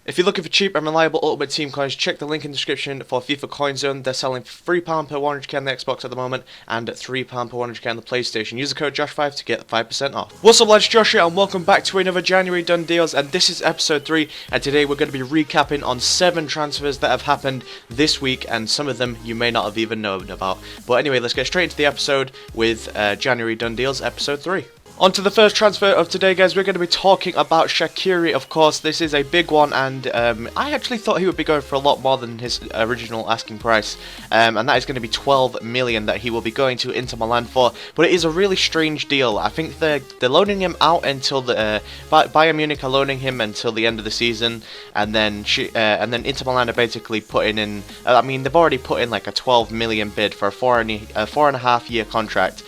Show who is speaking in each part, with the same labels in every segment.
Speaker 1: If you're looking for cheap and reliable Ultimate Team coins, check the link in the description for FIFA Coin Zone. They're selling for £3 per 100k on the Xbox at the moment, and £3 per 100k on the PlayStation. Use the code Josh5 to get 5% off. What's up lads, Josh here, and welcome back to another January Done Deals, and this is episode 3, and today we're going to be recapping on 7 transfers that have happened this week, and some of them you may not have even known about. But anyway, let's get straight into the episode with January Done Deals, episode 3. On to the first transfer of today, guys. We're going to be talking about Shaqiri. Of course, this is a big one, and I actually thought he would be going for a lot more than his original asking price, and that is going to be 12 million that he will be going to Inter Milan for. But it is a really strange deal. I think they're loaning him out until the Bayern Munich are loaning him until the end of the season, and then Inter Milan are basically putting in. I mean, they've already put in like a 12 million bid for a 4.5 year contract.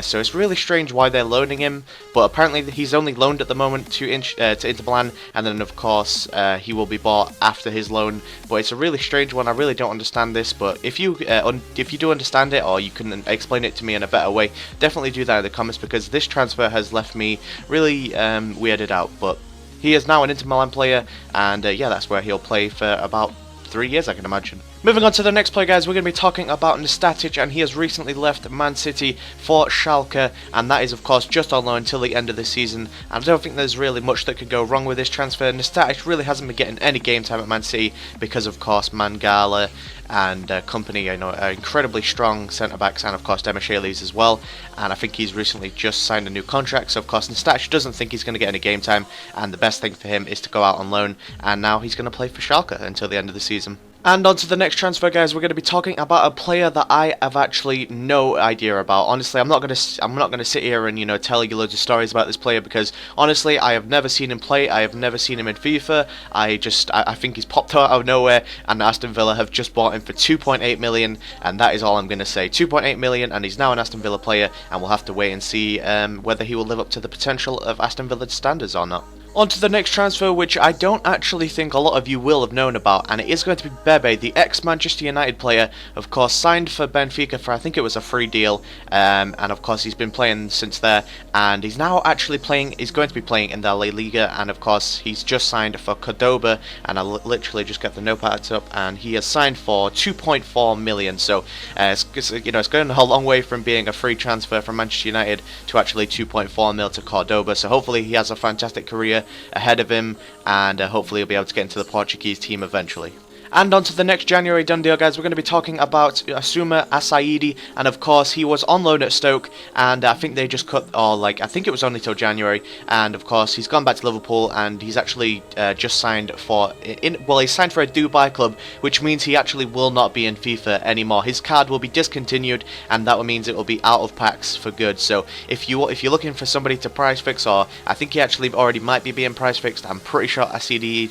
Speaker 1: So it's really strange why they're loaning him, but apparently he's only loaned at the moment to Inter Milan, and then of course he will be bought after his loan. But it's a really strange one. I really don't understand this, but if you do understand it, or you can explain it to me in a better way, definitely do that in the comments, because this transfer has left me really weirded out. But he is now an Inter Milan player, and yeah, that's where he'll play for about 3 years, I can imagine. Moving on to the next player, guys, we're going to be talking about NASTATIC, and he has recently left Man City for Schalke, and that is of course just on loan until the end of the season. And I don't think there's really much that could go wrong with this transfer. NASTATIC really hasn't been getting any game time at Man City because of course Mangala and company, you know, are incredibly strong centre-backs, and of course Demichelis as well. And I think he's recently just signed a new contract, so of course NASTATIC doesn't think he's going to get any game time, and the best thing for him is to go out on loan, and now he's going to play for Schalke until the end of the season. And on to the next transfer, guys. We're going to be talking about a player that I have actually no idea about. Honestly, I'm not going to sit here and tell you loads of stories about this player, because honestly, I have never seen him play. I have never seen him in FIFA. I think he's popped out of nowhere, and Aston Villa have just bought him for 2.8 million, and that is all I'm going to say. 2.8 million, and he's now an Aston Villa player, and we'll have to wait and see whether he will live up to the potential of Aston Villa's standards or not. On to the next transfer, which I don't actually think a lot of you will have known about, and it is going to be Bebe, the ex-Manchester United player, of course signed for Benfica for, I think it was a free deal, and of course he's been playing since there, and he's now actually playing, he's going to be playing in the La Liga, and of course he's just signed for Cordoba, and I literally just got the notepads up, and he has signed for 2.4 million, so it's going a long way from being a free transfer from Manchester United to actually 2.4 mil to Cordoba, so hopefully he has a fantastic career ahead of him, and hopefully he'll be able to get into the Portuguese team eventually. And on to the next January Done Deal, guys. We're going to be talking about Assaidi, and of course he was on loan at Stoke, and I think they just cut, I think it was only till January, and of course he's gone back to Liverpool, and he's actually just signed for, he's signed for a Dubai club, which means he actually will not be in FIFA anymore. His card will be discontinued, and that means it will be out of packs for good. So if you're looking for somebody to price fix, or I think he actually already might be being price fixed, I'm pretty sure Assaidi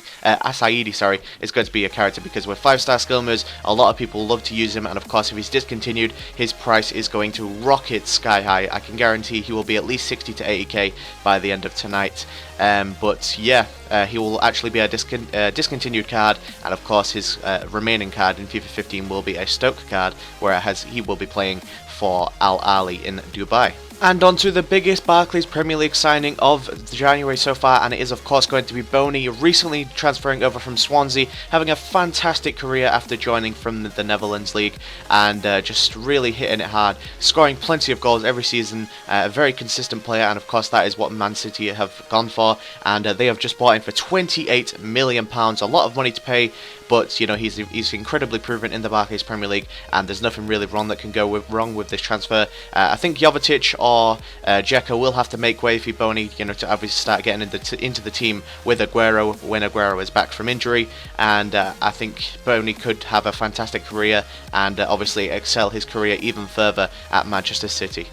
Speaker 1: is going to be a character, because with 5-star skill moves, a lot of people love to use him, and of course if he's discontinued, his price is going to rocket sky high. I can guarantee he will be at least 60 to 80k by the end of tonight. But yeah, he will actually be a discontinued card, and of course his remaining card in FIFA 15 will be a Stoke card, whereas he will be playing for Al Ahly in Dubai. And on to the biggest Barclays Premier League signing of January so far, and it is of course going to be Bony, recently transferring over from Swansea, having a fantastic career after joining from the Netherlands League, and just really hitting it hard, scoring plenty of goals every season, a very consistent player, and of course that is what Man City have gone for, and they have just bought him for £28 million, a lot of money to pay. But he's incredibly proven in the Barclays Premier League, and there's nothing really wrong that can go wrong with this transfer. I think Jovetic or Dzeko will have to make way for Bony, to obviously start getting into the team with Aguero when Aguero is back from injury. And I think Bony could have a fantastic career, and obviously excel his career even further at Manchester City.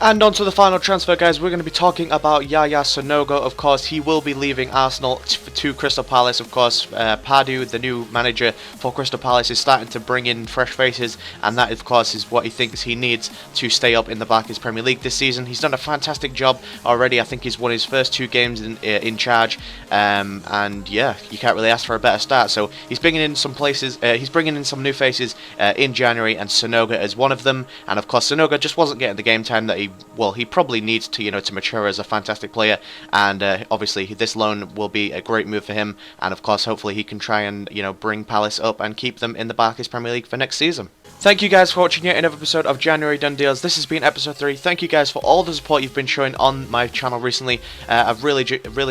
Speaker 1: And on to the final transfer, guys. We're going to be talking about Sanogo. Of course, he will be leaving Arsenal to Crystal Palace. Of course, Pardew, the new manager for Crystal Palace, is starting to bring in fresh faces, and that, of course, is what he thinks he needs to stay up in the Barclays Premier League this season. He's done a fantastic job already. I think he's won his first 2 games in charge, and yeah, you can't really ask for a better start. So he's bringing in some new faces in January, and Sanogo is one of them. And of course, Sanogo just wasn't getting the game time that he he probably needs to, to mature as a fantastic player, and obviously this loan will be a great move for him, and of course hopefully he can try and, bring Palace up and keep them in the Barclays Premier League for next season. Thank you guys for watching yet another episode of January Done Deals. This has been episode 3. Thank you guys for all the support you've been showing on my channel recently. I've really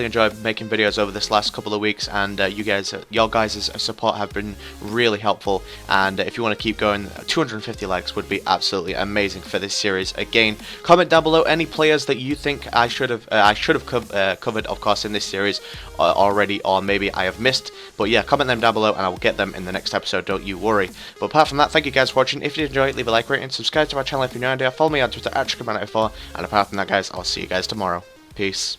Speaker 1: enjoyed making videos over this last couple of weeks, and your guys' support have been really helpful. And if you want to keep going, 250 likes would be absolutely amazing for this series. Again, comment down below any players that you think I should have covered, of course, in this series already, or maybe I have missed. But yeah, comment them down below, and I will get them in the next episode. Don't you worry. But apart from that, thank you guys for watching. If you enjoyed it, leave a like, rating, subscribe to my channel if you're new idea. Follow me on Twitter at Shaqiri94. And apart from that, guys, I'll see you guys tomorrow. Peace.